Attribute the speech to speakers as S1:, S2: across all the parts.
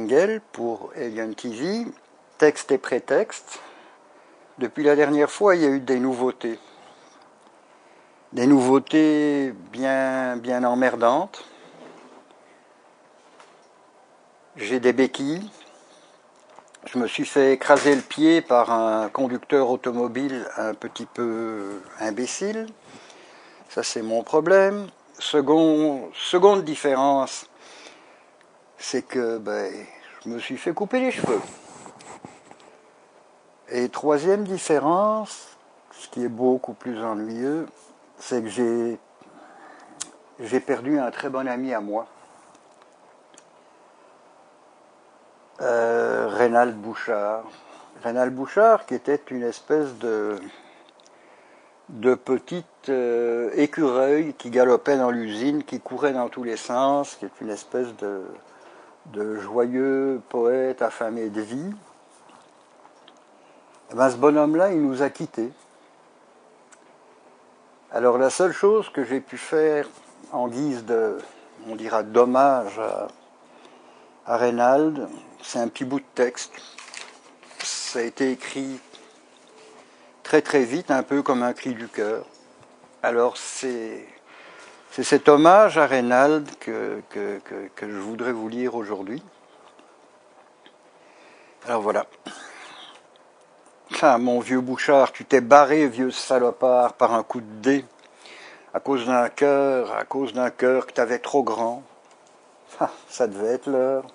S1: Engel pour Alien TV, texte et prétexte. Depuis la dernière fois, il y a eu des nouveautés. Des nouveautés bien emmerdantes. J'ai des béquilles. Je me suis fait écraser le pied par un conducteur automobile un petit peu imbécile. Ça, c'est mon problème. Seconde différence, c'est que je me suis fait couper les cheveux. Et troisième différence, ce qui est beaucoup plus ennuyeux, c'est que j'ai perdu un très bon ami à moi. Reynald Bouchard. Reynald Bouchard, qui était une espèce de petite écureuil qui galopait dans l'usine, qui courait dans tous les sens, qui est une espèce de joyeux poète affamé de vie. Et ce bonhomme-là, il nous a quittés. Alors la seule chose que j'ai pu faire en guise de, on dira, d'hommage à Reynald, c'est un petit bout de texte. Ça a été écrit très très vite, un peu comme un cri du cœur. Alors c'est cet hommage à Reynald que je voudrais vous lire aujourd'hui. Alors voilà. Ah, mon vieux Bouchard, tu t'es barré, vieux salopard, par un coup de dé, à cause d'un cœur que t'avais trop grand. Ah, ça devait être l'heure,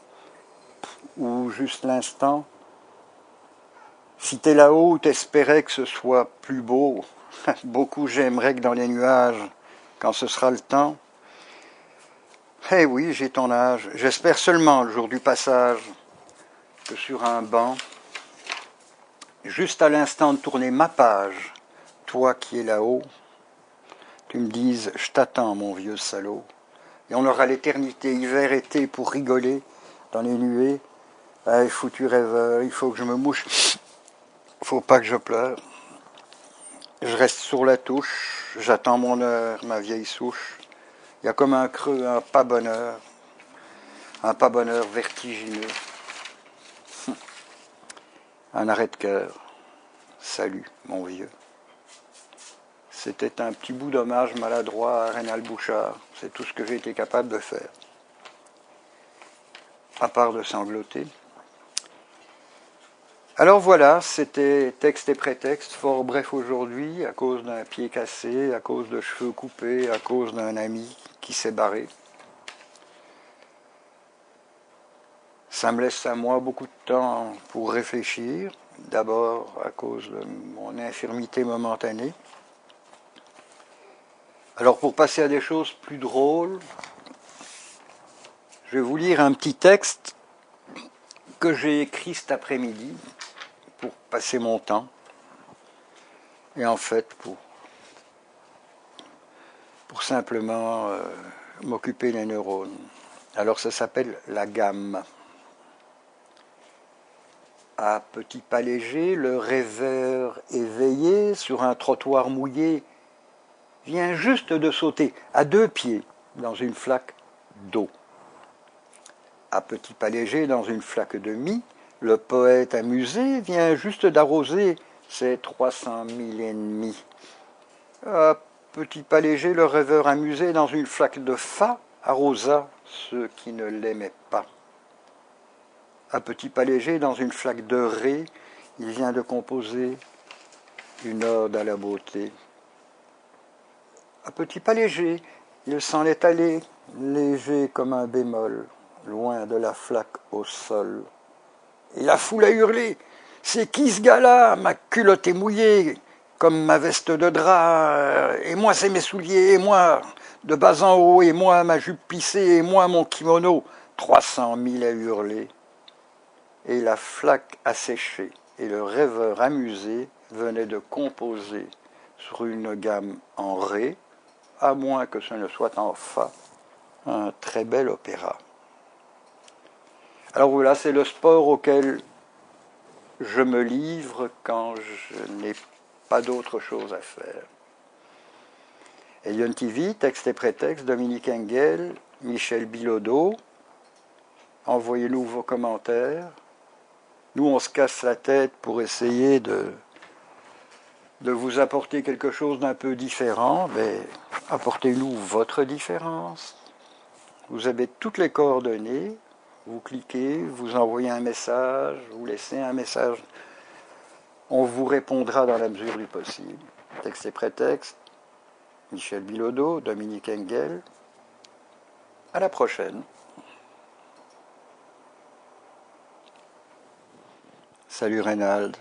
S1: ou juste l'instant. Si t'es là-haut, t'espérais que ce soit plus beau. Beaucoup j'aimerais que dans les nuages, quand ce sera le temps. Eh oui, j'ai ton âge. J'espère seulement le jour du passage que sur un banc, juste à l'instant de tourner ma page, toi qui es là-haut, tu me dises « Je t'attends, mon vieux salaud ». Et on aura l'éternité, hiver-été, pour rigoler dans les nuées. Ah, foutu rêveur, il faut que je me mouche. Faut pas que je pleure. Je reste sur la touche, j'attends mon heure, ma vieille souche. Il y a comme un creux, un pas bonheur vertigineux. Un arrêt de cœur. Salut, mon vieux. C'était un petit bout d'hommage maladroit à Reynald Bouchard. C'est tout ce que j'ai été capable de faire. À part de sangloter. Alors voilà, c'était texte et prétexte, fort bref aujourd'hui, à cause d'un pied cassé, à cause de cheveux coupés, à cause d'un ami qui s'est barré. Ça me laisse à moi beaucoup de temps pour réfléchir, d'abord à cause de mon infirmité momentanée. Alors pour passer à des choses plus drôles, je vais vous lire un petit texte que j'ai écrit cet après-midi pour passer mon temps et en fait pour simplement m'occuper des neurones. Alors ça s'appelle la gamme. À petit pas léger, le rêveur éveillé sur un trottoir mouillé vient juste de sauter à 2 pieds dans une flaque d'eau. À petit pas léger dans une flaque de mie, le poète amusé vient juste d'arroser ses 300 000 ennemis. À petit pas léger, le rêveur amusé dans une flaque de fa arrosa ceux qui ne l'aimaient pas. À petit pas léger, dans une flaque de ré, il vient de composer une ode à la beauté. À petit pas léger, il s'en est allé, léger comme un bémol, loin de la flaque au sol. Et la foule a hurlé « C'est qui ce gars-là? Ma culotte est mouillée, comme ma veste de drap, et moi c'est mes souliers, et moi de bas en haut, et moi ma jupe plissée, et moi mon kimono. 300 000 à hurler. » Et la flaque a séché, et le rêveur amusé venait de composer sur une gamme en ré, à moins que ce ne soit en fa, un très bel opéra. Alors voilà, c'est le sport auquel je me livre quand je n'ai pas d'autre chose à faire. Alien TV, texte et prétexte, Dominique Engel, Michel Bilodeau, envoyez-nous vos commentaires. Nous, on se casse la tête pour essayer de vous apporter quelque chose d'un peu différent. Mais apportez-nous votre différence. Vous avez toutes les coordonnées. Vous cliquez, vous envoyez un message, vous laissez un message. On vous répondra dans la mesure du possible. Texte et prétexte, Michel Bilodeau, Dominique Engel. À la prochaine. Salut Reynald.